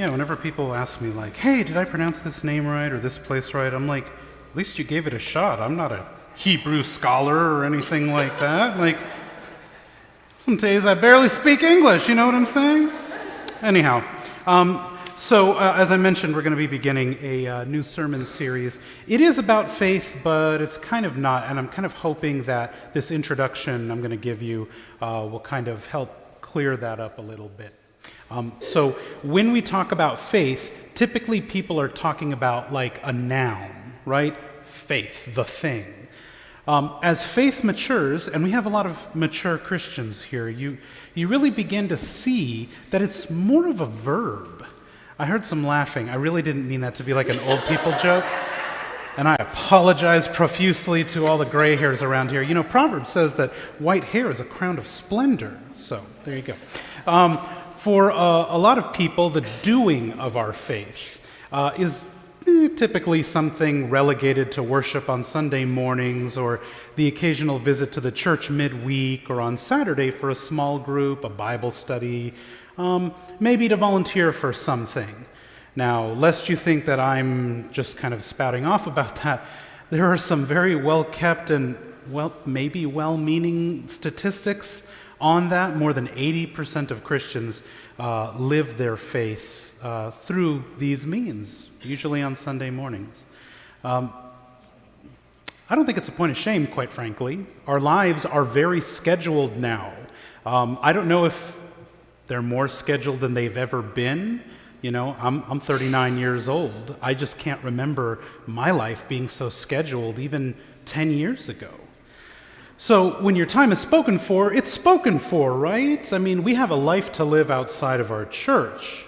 Yeah, whenever people ask me, like, hey, did I pronounce this name right or this place right? I'm like, at least you gave it a shot. I'm not a Hebrew scholar or anything like that. Like, some days I barely speak English, you know what I'm saying? Anyhow, as I mentioned, we're going to be beginning a new sermon series. It is about faith, but it's kind of not, and I'm kind of hoping that this introduction I'm going to give you will kind of help clear that up a little bit. So when we talk about faith, typically people are talking about like a noun, right? Faith, the thing. As faith matures, and we have a lot of mature Christians here, you really begin to see that it's more of a verb. I heard some laughing. I really didn't mean that to be like an old people joke. And I apologize profusely to all the gray hairs around here. You know, Proverbs says that white hair is a crown of splendor. So there you go. For a lot of people, the doing of our faith is typically something relegated to worship on Sunday mornings or the occasional visit to the church midweek or on Saturday for a small group, a Bible study, maybe to volunteer for something. Now, lest you think that I'm just kind of spouting off about that, there are some very well-kept and, maybe well-meaning statistics on that. More than 80% of Christians live their faith through these means, usually on Sunday mornings. I don't think it's a point of shame, quite frankly. Our lives are very scheduled now. I don't know if they're more scheduled than they've ever been. You know, I'm 39 years old. I just can't remember my life being so scheduled even 10 years ago. So when your time is spoken for, it's spoken for, right? I mean, we have a life to live outside of our church.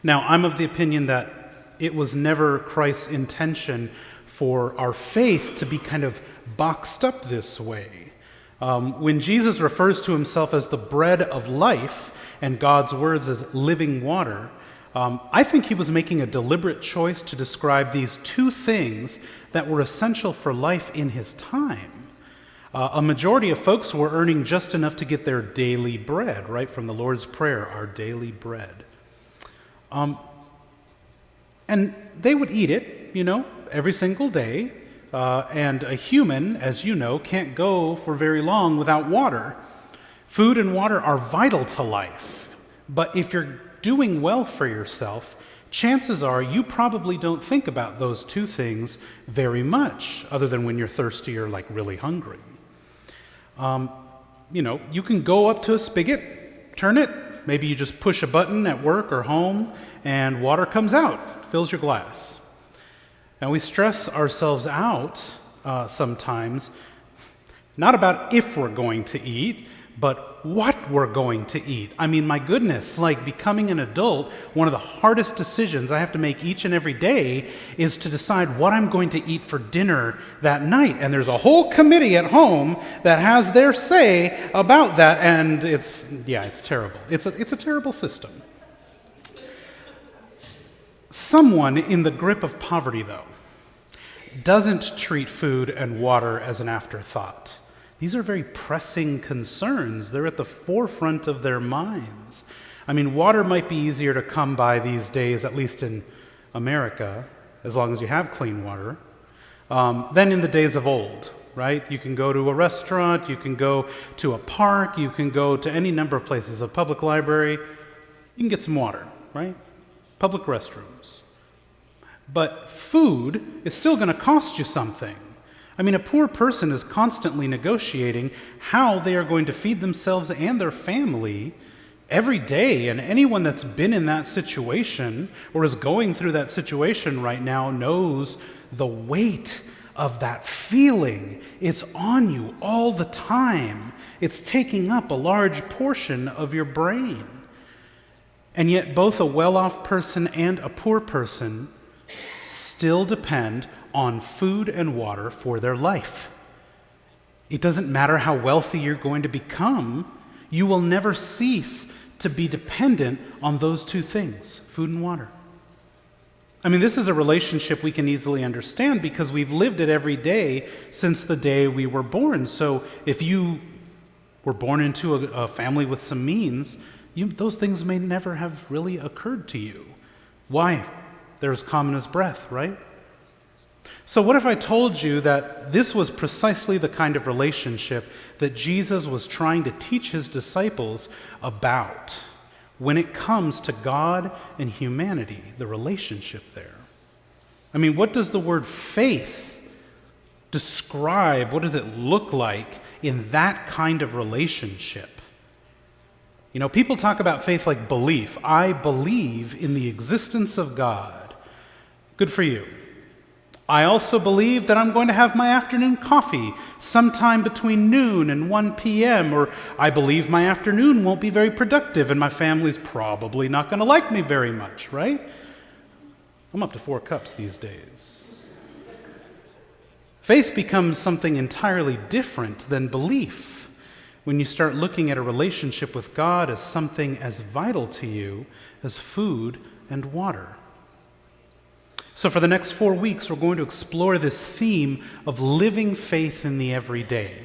Now, I'm of the opinion that it was never Christ's intention for our faith to be kind of boxed up this way. When Jesus refers to himself as the bread of life and God's words as living water, I think he was making a deliberate choice to describe these two things that were essential for life in his time. A majority of folks were earning just enough to get their daily bread, right, from the Lord's Prayer, our daily bread. And they would eat it, you know, every single day. And a human, as you know, can't go for very long without water. Food and water are vital to life. But if you're doing well for yourself, chances are you probably don't think about those two things very much, other than when you're thirsty or like really hungry. You know, you can go up to a spigot, turn it, maybe you just push a button at work or home, and water comes out, fills your glass. And we stress ourselves out sometimes, not about if we're going to eat, but what we're going to eat. I mean, my goodness, like becoming an adult, one of the hardest decisions I have to make each and every day is to decide what I'm going to eat for dinner that night. And there's a whole committee at home that has their say about that, and it's terrible. It's a terrible system. Someone in the grip of poverty, though, doesn't treat food and water as an afterthought. These are very pressing concerns. They're at the forefront of their minds. I mean, water might be easier to come by these days, at least in America, as long as you have clean water, than in the days of old, right? You can go to a restaurant, you can go to a park, you can go to any number of places, a public library, you can get some water, right? Public restrooms. But food is still going to cost you something. I mean, a poor person is constantly negotiating how they are going to feed themselves and their family every day, and anyone that's been in that situation or is going through that situation right now knows the weight of that feeling. It's on you all the time. It's taking up a large portion of your brain. And yet both a well-off person and a poor person still depend on food and water for their life. It doesn't matter how wealthy you're going to become, you will never cease to be dependent on those two things, food and water. I mean, this is a relationship we can easily understand because we've lived it every day since the day we were born. So if you were born into a family with some means, those things may never have really occurred to you. Why? They're as common as breath, right? So what if I told you that this was precisely the kind of relationship that Jesus was trying to teach his disciples about when it comes to God and humanity, the relationship there? I mean, what does the word faith describe? What does it look like in that kind of relationship? You know, people talk about faith like belief. I believe in the existence of God. Good for you. I also believe that I'm going to have my afternoon coffee sometime between noon and 1 p.m., or I believe my afternoon won't be very productive and my family's probably not going to like me very much, right? I'm up to 4 cups these days. Faith becomes something entirely different than belief when you start looking at a relationship with God as something as vital to you as food and water. So for the next 4 weeks, we're going to explore this theme of living faith in the everyday.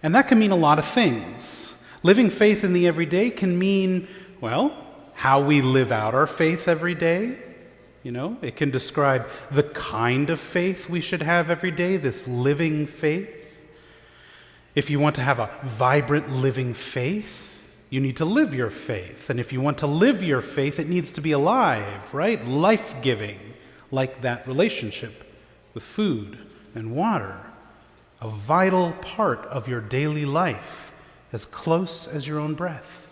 And that can mean a lot of things. Living faith in the everyday can mean, well, how we live out our faith every day. You know, it can describe the kind of faith we should have every day, this living faith. If you want to have a vibrant living faith, you need to live your faith. And if you want to live your faith, it needs to be alive, right? Life-giving, like that relationship with food and water. A vital part of your daily life, as close as your own breath.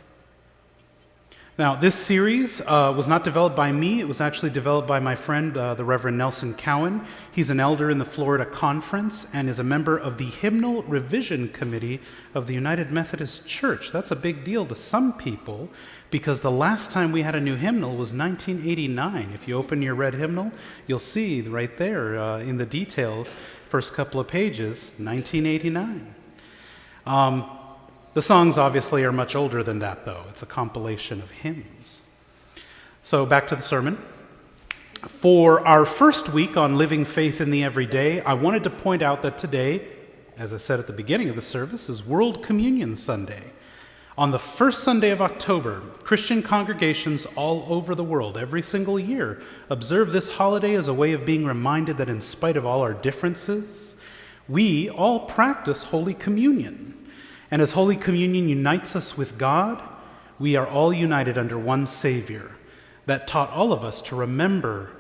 Now, this series was not developed by me. It was actually developed by my friend, the Reverend Nelson Cowan. He's an elder in the Florida Conference and is a member of the Hymnal Revision Committee of the United Methodist Church. That's a big deal to some people because the last time we had a new hymnal was 1989. If you open your red hymnal, you'll see right there in the details, first couple of pages, 1989. The songs obviously are much older than that, though. It's a compilation of hymns. So back to the sermon. For our first week on living faith in the everyday, I wanted to point out that today, as I said at the beginning of the service, is World Communion Sunday. On the first Sunday of October, Christian congregations all over the world, every single year, observe this holiday as a way of being reminded that in spite of all our differences, we all practice Holy Communion. And as Holy Communion unites us with God, we are all united under one Savior that taught all of us to remember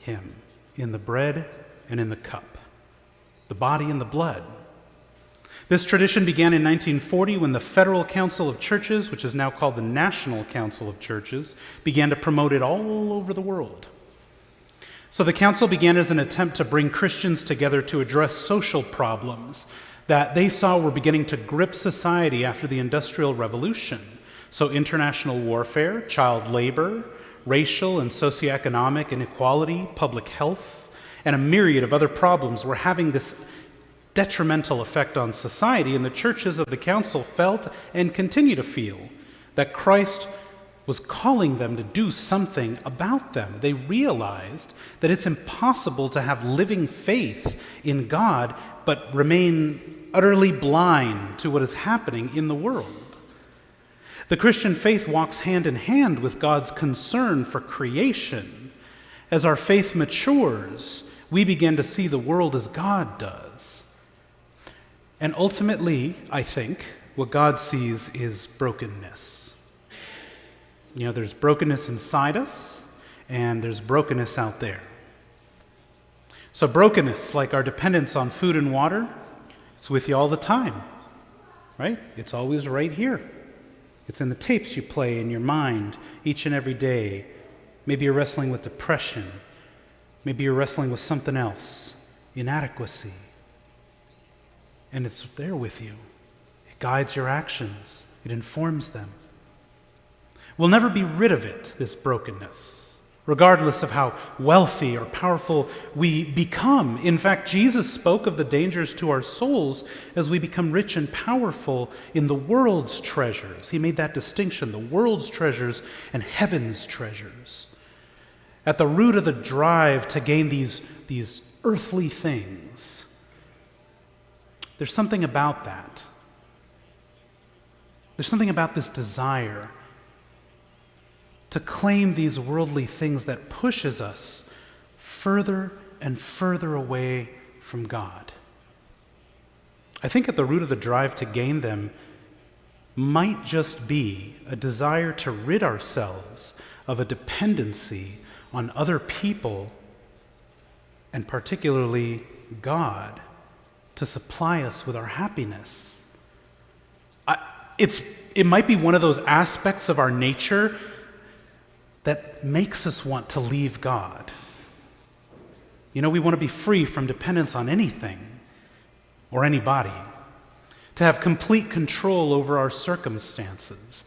him in the bread and in the cup, the body and the blood. This tradition began in 1940 when the Federal Council of Churches, which is now called the National Council of Churches, began to promote it all over the world. So the council began as an attempt to bring Christians together to address social problems that they saw were beginning to grip society after the Industrial Revolution. So international warfare, child labor, racial and socioeconomic inequality, public health, and a myriad of other problems were having this detrimental effect on society, and the churches of the council felt and continue to feel that Christ was calling them to do something about them. They realized that it's impossible to have living faith in God but remain utterly blind to what is happening in the world. The Christian faith walks hand in hand with God's concern for creation. As our faith matures, we begin to see the world as God does. And ultimately, I think, what God sees is brokenness. You know, there's brokenness inside us, and there's brokenness out there. So brokenness, like our dependence on food and water, it's with you all the time, right? It's always right here. It's in the tapes you play in your mind each and every day. Maybe you're wrestling with depression. Maybe you're wrestling with something else, inadequacy. And it's there with you. It guides your actions. It informs them. We'll never be rid of it, this brokenness, regardless of how wealthy or powerful we become. In fact, Jesus spoke of the dangers to our souls as we become rich and powerful in the world's treasures. He made that distinction, the world's treasures and heaven's treasures. At the root of the drive to gain these earthly things, there's something about that. There's something about this desire to claim these worldly things that pushes us further and further away from God. I think at the root of the drive to gain them might just be a desire to rid ourselves of a dependency on other people, and particularly God, to supply us with our happiness. It might be one of those aspects of our nature that makes us want to leave God. You know, we want to be free from dependence on anything or anybody, to have complete control over our circumstances.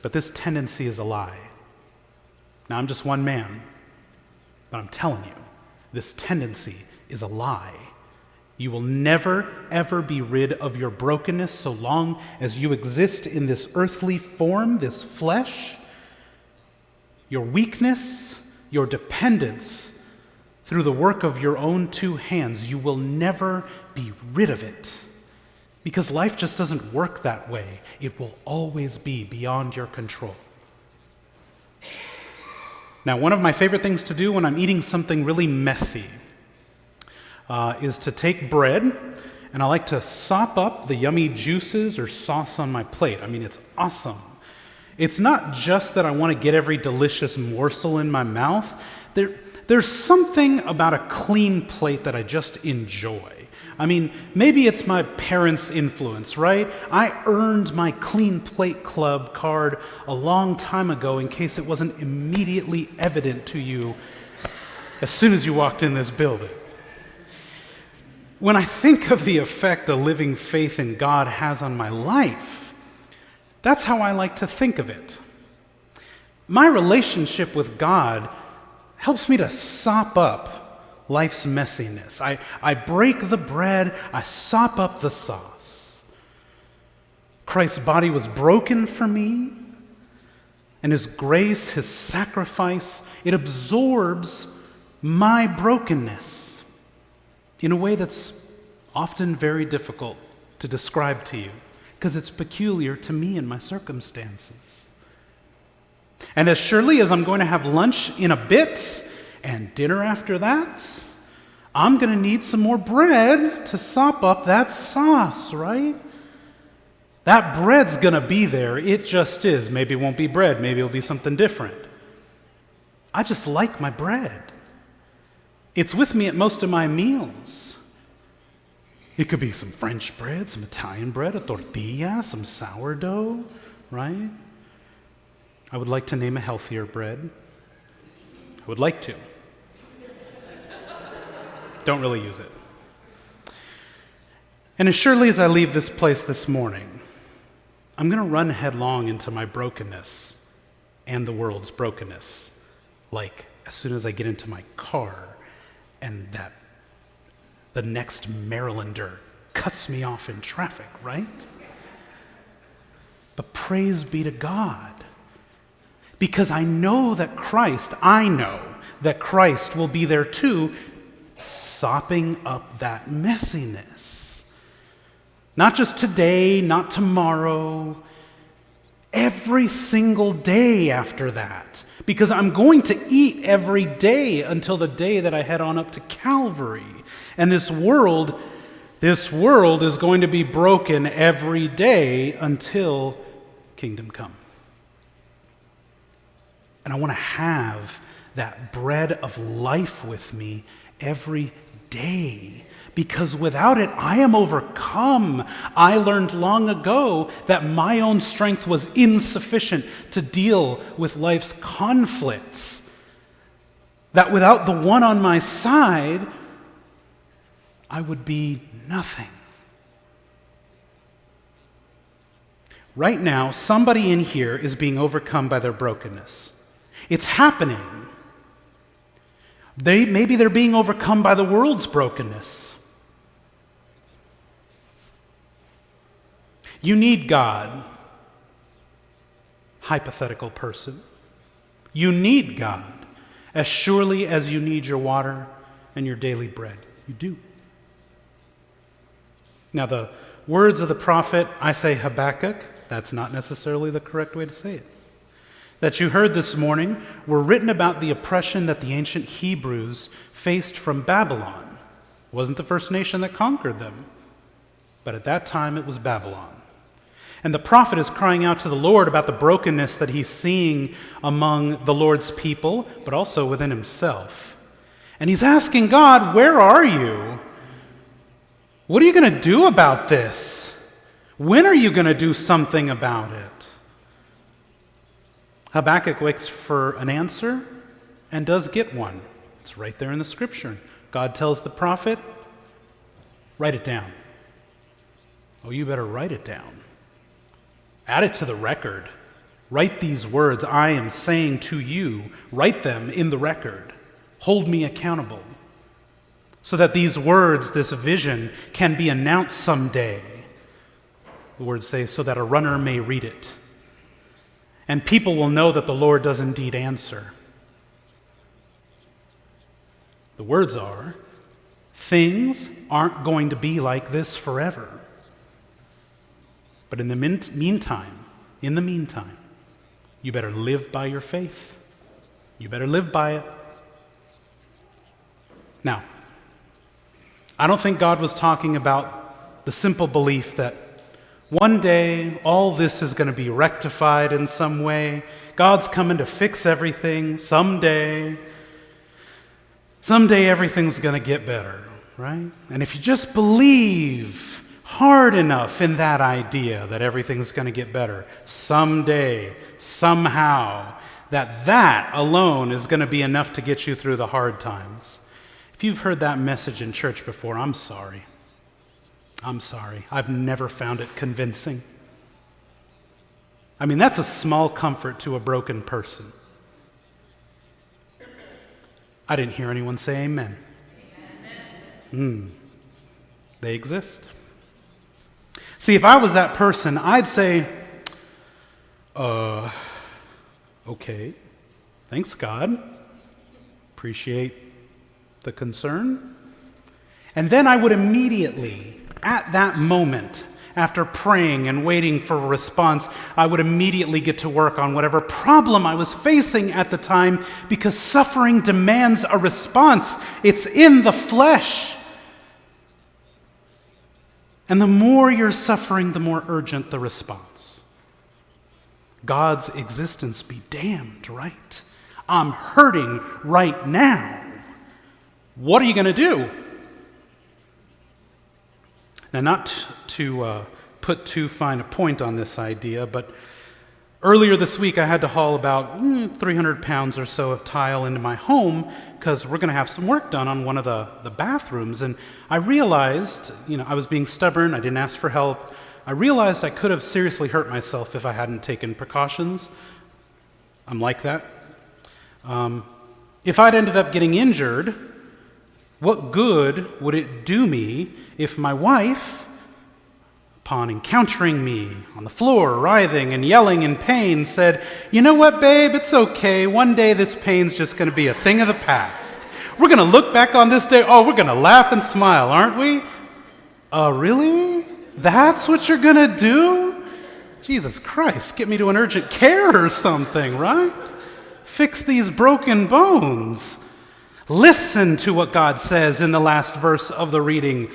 But this tendency is a lie. Now, I'm just one man, but I'm telling you, this tendency is a lie. You will never, ever be rid of your brokenness so long as you exist in this earthly form, this flesh. Your weakness, your dependence, through the work of your own two hands, you will never be rid of it. Because life just doesn't work that way. It will always be beyond your control. Now, one of my favorite things to do when I'm eating something really messy is to take bread, and I like to sop up the yummy juices or sauce on my plate. I mean, it's awesome. It's not just that I want to get every delicious morsel in my mouth. There's something about a clean plate that I just enjoy. I mean, maybe it's my parents' influence, right? I earned my Clean Plate Club card a long time ago in case it wasn't immediately evident to you as soon as you walked in this building. When I think of the effect a living faith in God has on my life, that's how I like to think of it. My relationship with God helps me to sop up life's messiness. I break the bread, I sop up the sauce. Christ's body was broken for me, and his grace, his sacrifice, it absorbs my brokenness in a way that's often very difficult to describe to you, because it's peculiar to me and my circumstances. And as surely as I'm going to have lunch in a bit and dinner after that, I'm going to need some more bread to sop up that sauce, right? That bread's going to be there. It just is. Maybe it won't be bread. Maybe it'll be something different. I just like my bread. It's with me at most of my meals. It could be some French bread, some Italian bread, a tortilla, some sourdough, right? I would like to name a healthier bread. I would like to. Don't really use it. And as surely as I leave this place this morning, I'm going to run headlong into my brokenness and the world's brokenness. Like, as soon as I get into my car and the next Marylander cuts me off in traffic, right? But praise be to God, because I know that Christ will be there too, sopping up that messiness. Not just today, not tomorrow, every single day after that. Because I'm going to eat every day until the day that I head on up to Calvary. And this world is going to be broken every day until kingdom come. And I want to have that bread of life with me every day, because without it, I am overcome. I learned long ago that my own strength was insufficient to deal with life's conflicts. That without the one on my side, I would be nothing. Right now, somebody in here is being overcome by their brokenness. It's happening. Maybe they're being overcome by the world's brokenness. You need God, hypothetical person. You need God as surely as you need your water and your daily bread. You do. Now, the words of the prophet, I say Habakkuk, that's not necessarily the correct way to say it. that you heard this morning were written about the oppression that the ancient Hebrews faced from Babylon. It wasn't the first nation that conquered them, but at that time it was Babylon. And the prophet is crying out to the Lord about the brokenness that he's seeing among the Lord's people, but also within himself. And he's asking God, where are you? What are you going to do about this? When are you going to do something about it? Habakkuk waits for an answer and does get one. It's right there in the scripture. God tells the prophet, write it down. Oh, you better write it down. Add it to the record. Write these words I am saying to you. Write them in the record. Hold me accountable. So that these words, this vision, can be announced someday. The words say, so that a runner may read it. And people will know that the Lord does indeed answer. The words are, things aren't going to be like this forever. But in the meantime, you better live by your faith. You better live by it. Now, I don't think God was talking about the simple belief that one day all this is going to be rectified in some way. God's coming to fix everything someday. Someday everything's going to get better, right? And if you just believe hard enough in that idea that everything's going to get better someday, somehow, that alone is going to be enough to get you through the hard times. If you've heard that message in church before, I'm sorry. I've never found it convincing. I mean, that's a small comfort to a broken person. I didn't hear anyone say amen. They exist. See, if I was that person, I'd say, okay, thanks God. Appreciate the concern. And then I would immediately, at that moment, after praying and waiting for a response, I would immediately get to work on whatever problem I was facing at the time, because suffering demands a response. It's in the flesh. And the more you're suffering, the more urgent the response. God's existence be damned, right? I'm hurting right now. What are you going to do? Now, not to put too fine a point on this idea, but earlier this week I had to haul about 300 pounds or so of tile into my home because we're going to have some work done on one of the bathrooms. And I realized, I was being stubborn. I didn't ask for help. I realized I could have seriously hurt myself if I hadn't taken precautions. I'm like that. If I'd ended up getting injured, what good would it do me if my wife, upon encountering me on the floor, writhing and yelling in pain, said, you know what, babe, it's okay. One day this pain's just going to be a thing of the past. We're going to look back on this day, we're going to laugh and smile, aren't we? Really? That's what you're going to do? Jesus Christ, get me to an urgent care or something, right? Fix these broken bones. Listen to what God says in the last verse of the reading.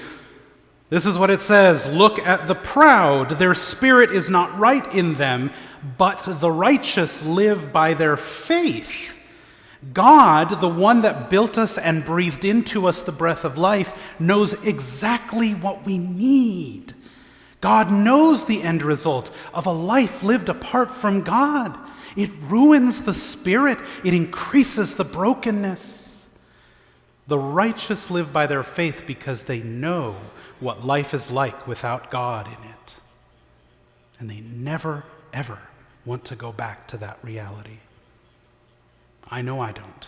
This is what it says, look at the proud. Their spirit is not right in them, but the righteous live by their faith. God, the one that built us and breathed into us the breath of life, knows exactly what we need. God knows the end result of a life lived apart from God. It ruins the spirit. It increases the brokenness. The righteous live by their faith because they know what life is like without God in it. And they never, ever want to go back to that reality. I know I don't.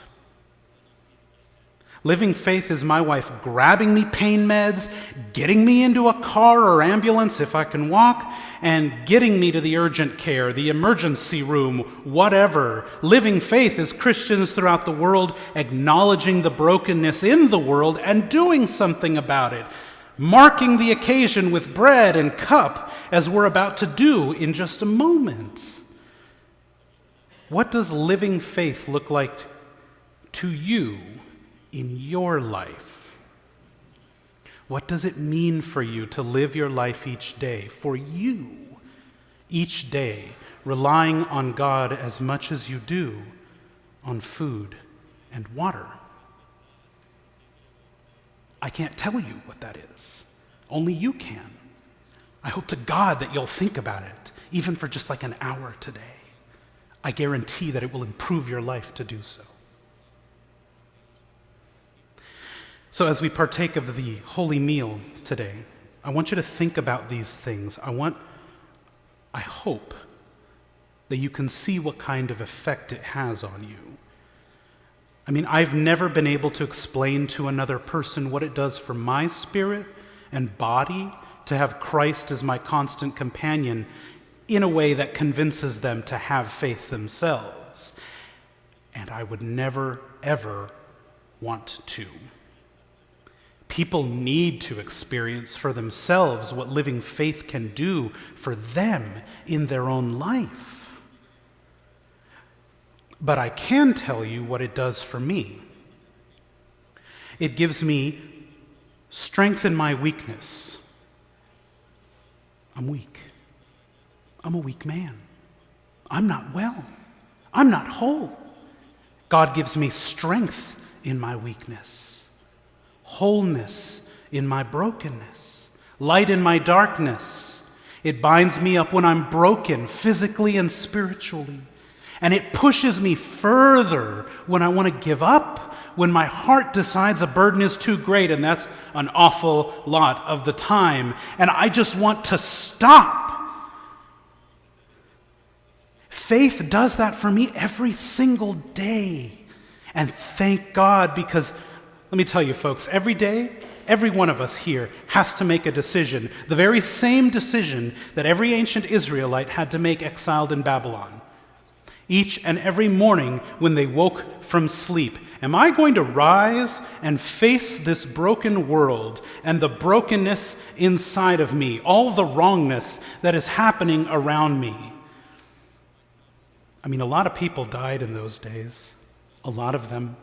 Living faith is my wife grabbing me pain meds, getting me into a car or ambulance if I can walk, and getting me to the urgent care, the emergency room, whatever. Living faith is Christians throughout the world acknowledging the brokenness in the world and doing something about it, marking the occasion with bread and cup as we're about to do in just a moment. What does living faith look like to you in your life? What does it mean for you to live your life each day, for you, each day, relying on God as much as you do on food and water? I can't tell you what that is. Only you can. I hope to God that you'll think about it, even for just like an hour today. I guarantee that it will improve your life to do so. So as we partake of the holy meal today, I want you to think about these things. I hope that you can see what kind of effect it has on you. I mean, I've never been able to explain to another person what it does for my spirit and body to have Christ as my constant companion in a way that convinces them to have faith themselves. And I would never, ever want to. People need to experience for themselves what living faith can do for them in their own life. But I can tell you what it does for me. It gives me strength in my weakness. I'm weak. I'm a weak man. I'm not well. I'm not whole. God gives me strength in my weakness, wholeness in my brokenness, light in my darkness. It binds me up when I'm broken, physically and spiritually. And it pushes me further when I want to give up, when my heart decides a burden is too great, and that's an awful lot of the time, and I just want to stop. Faith does that for me every single day. And thank God, because let me tell you folks, every day, every one of us here has to make a decision, the very same decision that every ancient Israelite had to make exiled in Babylon. Each and every morning when they woke from sleep, am I going to rise and face this broken world and the brokenness inside of me, all the wrongness that is happening around me? I mean, a lot of people died in those days, a lot of them.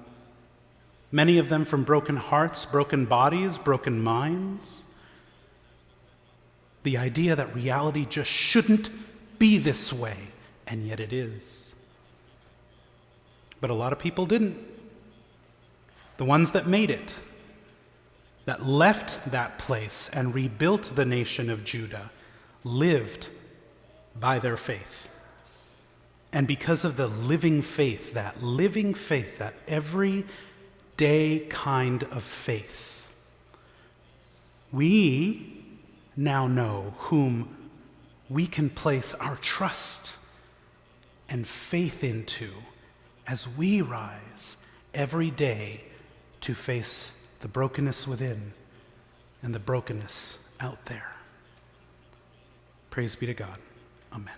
Many of them from broken hearts, broken bodies, broken minds. The idea that reality just shouldn't be this way, and yet it is. But a lot of people didn't. The ones that made it, that left that place and rebuilt the nation of Judah, lived by their faith. And because of the living faith, that everyday kind of faith, we now know whom we can place our trust and faith into as we rise every day to face the brokenness within and the brokenness out there. Praise be to God. Amen.